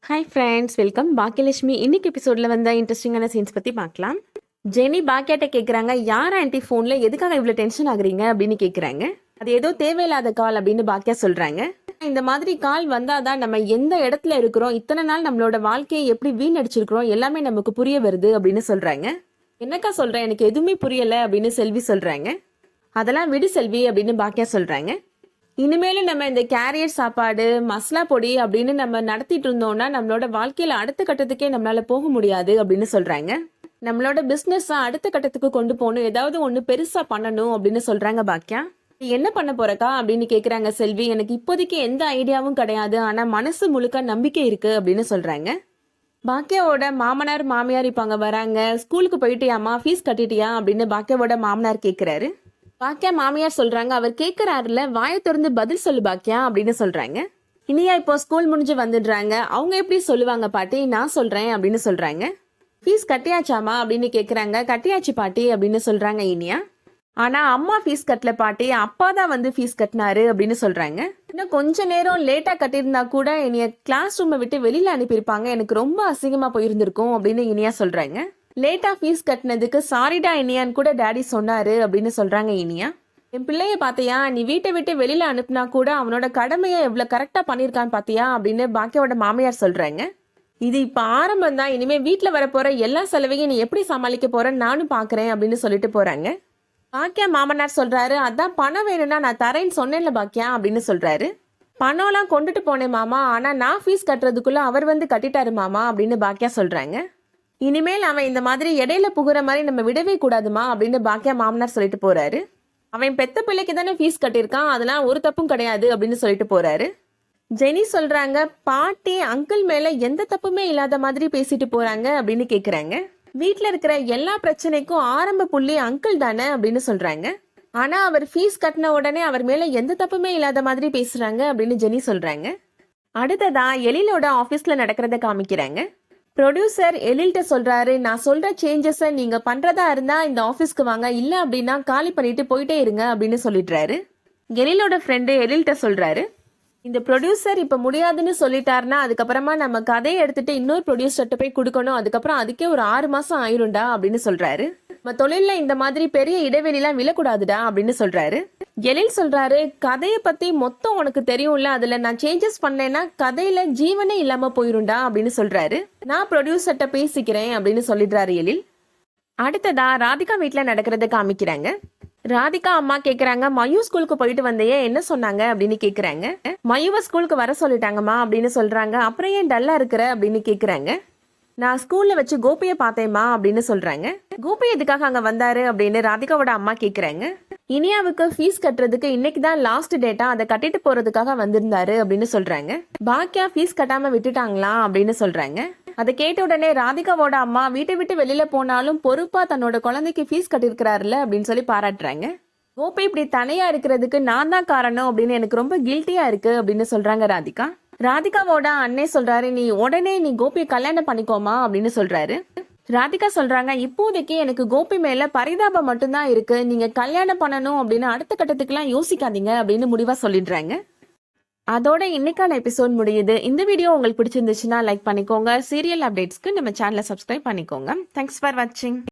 Hi friends, welcome. Baakiyalakshmi இன்னைக்கு எபிசோடில் வந்த இன்ட்ரெஸ்டிங்கான சீன்ஸ் பற்றி பார்க்கலாம். ஜெனி பாக்கியாட்ட கேட்குறாங்க, யார் ஆன்ட்டி ஃபோனில் எதுக்காக இவ்வளோ டென்ஷன் ஆகுறீங்க அப்படின்னு கேட்குறாங்க. அது ஏதோ தேவையில்லாத கால் அப்படின்னு பாக்கியா சொல்கிறாங்க. இந்த மாதிரி கால் வந்தால் தான் நம்ம எந்த இடத்துல இருக்கிறோம், இத்தனை நாள் நம்மளோட வாழ்க்கையை எப்படி வீணடிச்சிருக்கிறோம் எல்லாமே நமக்கு புரிய வருது அப்படின்னு சொல்கிறாங்க. என்னக்கா சொல்கிறேன், எனக்கு எதுவுமே புரியலை அப்படின்னு செல்வி சொல்கிறாங்க. அதெல்லாம் விடு செல்வி அப்படின்னு பாக்கியா சொல்கிறாங்க. இனிமேலும் நம்ம இந்த கேரியர் சாப்பாடு மசாலா பொடி அப்படின்னு நம்ம நடத்திட்டு இருந்தோம்னா நம்மளோட வாழ்க்கையில அடுத்த கட்டத்துக்கே நம்மளால போக முடியாது அப்படின்னு சொல்றாங்க. நம்மளோட பிசினஸ் அடுத்த கட்டத்துக்கு கொண்டு போகணும், ஏதாவது ஒண்ணு பெருசா பண்ணணும் அப்படின்னு சொல்றாங்க பாக்கியா. என்ன பண்ண போறக்கா அப்படின்னு கேக்குறாங்க செல்வி. எனக்கு இப்போதைக்கு எந்த ஐடியாவும் கிடையாது, ஆனா மனசு முழுக்க நம்பிக்கை இருக்கு அப்படின்னு சொல்றாங்க. பாக்கியாவோட மாமனார் மாமியார் இப்ப அங்க வராங்க. ஸ்கூலுக்கு போயிட்டியாமா, ஃபீஸ் கட்டிட்டியா அப்படின்னு பாக்கியாவோட மாமனார் கேக்குறாரு. பாக்கியா மாமியார் சொல்றாங்க, அவர் கேட்கிறாருல, வாயை திறந்து பதில் சொல்லு பாக்கியா அப்படின்னு சொல்றாங்க. இனியா இப்போ ஸ்கூல் முடிஞ்சு வந்துடுறாங்க. அவங்க எப்படி சொல்லுவாங்க பாட்டி, நான் சொல்றேன் அப்படின்னு சொல்றாங்க. ஃபீஸ் கட்டியாச்சாமா அப்படின்னு கேட்குறாங்க. கட்டியாச்சு பாட்டி அப்படின்னு சொல்றாங்க இனியா. ஆனா அம்மா ஃபீஸ் கட்டல பாட்டி, அப்பா தான் வந்து ஃபீஸ் கட்டினாரு அப்படின்னு சொல்றாங்க. இன்னும் கொஞ்ச நேரம் லேட்டா கட்டியிருந்தா கூட இனிய கிளாஸ் ரூமை விட்டு வெளியில அனுப்பியிருப்பாங்க, எனக்கு ரொம்ப அசிங்கமா போயிருந்திருக்கும் அப்படின்னு இனியா சொல்றாங்க. லேட்டா ஃபீஸ் கட்டினதுக்கு சாரிடா இனியான்னு கூட டேடி சொன்னாரு அப்படின்னு சொல்றாங்க இனியா. என் பிள்ளைய பாத்தியா, நீ வீட்டை விட்டு வெளியில அனுப்புனா கூட அவனோட கடமையை எவ்வளவு கரெக்டா பண்ணிருக்கான்னு பாத்தியா அப்படின்னு பாக்கியாவோட மாமியார் சொல்றாங்க. இது இப்ப ஆரம்பம் தான், இனிமே வீட்டுல வரப்போற எல்லா செலவையும் நீ எப்படி சமாளிக்க போறன்னு நானும் பாக்குறேன் அப்படின்னு சொல்லிட்டு போறாங்க. பாக்கியா மாமனார் சொல்றாரு, அதான் பணம் வேணும்னா நான் தரேன்னு சொன்னேன்ல பாக்கியா அப்படின்னு சொல்றாரு. பணம்லாம் கொண்டுட்டு போனேன் மாமா, ஆனா நான் ஃபீஸ் கட்டுறதுக்குள்ள அவர் வந்து கட்டிட்டாரு மாமா அப்படின்னு பாக்கியா சொல்றாங்க. இனிமேல் அவன் இந்த மாதிரி இடையில புகுற மாதிரி நம்ம விடவே கூடாதுமா அப்படின்னு பாக்கியா மாமனார் சொல்லிட்டு போறாரு. அவன் பெத்த பிள்ளைக்கு தானே ஃபீஸ் கட்டியிருக்கான், அதெல்லாம் ஒரு தப்பும் கிடையாது அப்படின்னு சொல்லிட்டு போறாரு. ஜெனி சொல்றாங்க, பாட்டி அங்கிள் மேல எந்த தப்புமே இல்லாத மாதிரி பேசிட்டு போறாங்க அப்படின்னு கேக்குறாங்க. வீட்டுல இருக்கிற எல்லா பிரச்சனைக்கும் ஆரம்ப புள்ளி அங்கிள் தானே அப்படின்னு சொல்றாங்க. ஆனா அவர் ஃபீஸ் கட்டின உடனே அவர் மேல எந்த தப்புமே இல்லாத மாதிரி பேசுறாங்க அப்படின்னு ஜெனி சொல்றாங்க. அடுத்ததா எழிலோட ஆபீஸ்ல நடக்கிறத காமிக்கிறாங்க. ப்ரொடியூசர் எழில்கிட்ட சொல்றாரு, நான் சொல்ற சேஞ்சஸை நீங்க பண்றதா இருந்தா இந்த ஆஃபீஸ்க்கு வாங்க, இல்ல அப்படின்னா காலி பண்ணிட்டு போயிட்டே இருங்க அப்படின்னு சொல்லிடுறாரு. எழிலோட ஃப்ரெண்டு எழில்கிட்ட சொல்றாரு, இந்த ப்ரொடியூசர் இப்ப முடியாதுன்னு சொல்லிட்டாருன்னா அதுக்கப்புறமா நம்ம கதையை எடுத்துட்டு இன்னொரு ப்ரொடியூசர்கிட்ட போய் கொடுக்கணும், அதுக்கப்புறம் அதுக்கே ஒரு 6 மாசம் ஆயிரும்டா அப்படின்னு சொல்றாரு. நம்ம தொழில இந்த மாதிரி பெரிய இடைவெளிலாம் விழக்கூடாதுடா அப்படின்னு சொல்றாரு. எழில் சொல்றாரு, கதையை பத்தி மொத்தம் உனக்கு தெரியும்ல, அதுல நான் சேஞ்சஸ் பண்ணேன்னா கதையில ஜீவனே இல்லாம போயிரும்டா அப்படின்னு சொல்றாரு. நான் ப்ரொடியூசர்கிட்ட பேசிக்கிறேன் அப்படின்னு சொல்லிடுறாரு எழில். அடுத்ததா ராதிகா வீட்டுல நடக்கிறத காமிக்கிறாங்க. ராதிகா அம்மா கேக்குறாங்க, மயூ ஸ்கூலுக்கு போயிட்டு வந்தையே என்ன சொன்னாங்க அப்படின்னு கேக்குறாங்க. மயூவை ஸ்கூலுக்கு வர சொல்லிட்டாங்கம்மா அப்படின்னு சொல்றாங்க. அப்புறம் ஏன் டல்லா இருக்கிற அப்படின்னு கேக்குறாங்க. நான் ஸ்கூல்ல வச்சு கோபியை பார்த்தேம்மா அப்படின்னு சொல்றாங்க. கோபி எதுக்காக அங்க வந்தாரு அப்படின்னு ராதிகாவோட அம்மா கேக்குறாங்க. இனியாவுக்கு ஃபீஸ் கட்டுறதுக்கு இன்னைக்கு தான் லாஸ்ட் டேட்டா, அதை கட்டிட்டு போறதுக்காக வந்திருந்தாரு அப்படின்னு சொல்றாங்க. பாக்கியா ஃபீஸ் கட்டாம விட்டுட்டாங்களா அப்படின்னு சொல்றாங்க. அதை கேட்ட உடனே ராதிகாவோட அம்மா வீட்டை விட்டு வெளியில போனாலும் பொறுப்பா தன்னோட குழந்தைக்கு ஃபீஸ் கட்டிருக்கிறாருல அப்படின்னு சொல்லி பாராட்டுறாங்க. கோபி இப்படி தனியா இருக்கிறதுக்கு நான் தான் காரணம் அப்படின்னு எனக்கு ரொம்ப கில்ட்டியா இருக்கு அப்படின்னு சொல்றாங்க ராதிகா. ராதிகாவோட அண்ணே சொல்றாரு, நீ உடனே கோபியை கல்யாணம் பண்ணிக்கோமா அப்படின்னு சொல்றாரு. ராதிகா சொல்றாங்க, இப்போதைக்கு எனக்கு கோபி மேல பரிதாபம் மட்டும்தான் இருக்கு, நீங்க கல்யாணம் பண்ணணும் அப்படின்னு அடுத்த கட்டத்துக்குலாம் யோசிக்காதீங்க அப்படின்னு முடிவா சொல்லிடுறாங்க. அதோட இன்னைக்கான எபிசோட் முடியுது. இந்த வீடியோ உங்களுக்கு பிடிச்சிருந்துச்சுன்னா லைக் பண்ணிக்கோங்க. சீரியல் அப்டேட்ஸ்க்கு நம்ம சேனலை சப்ஸ்கிரைப் பண்ணிக்கோங்க. தேங்க்ஸ் ஃபார் வாட்சிங்.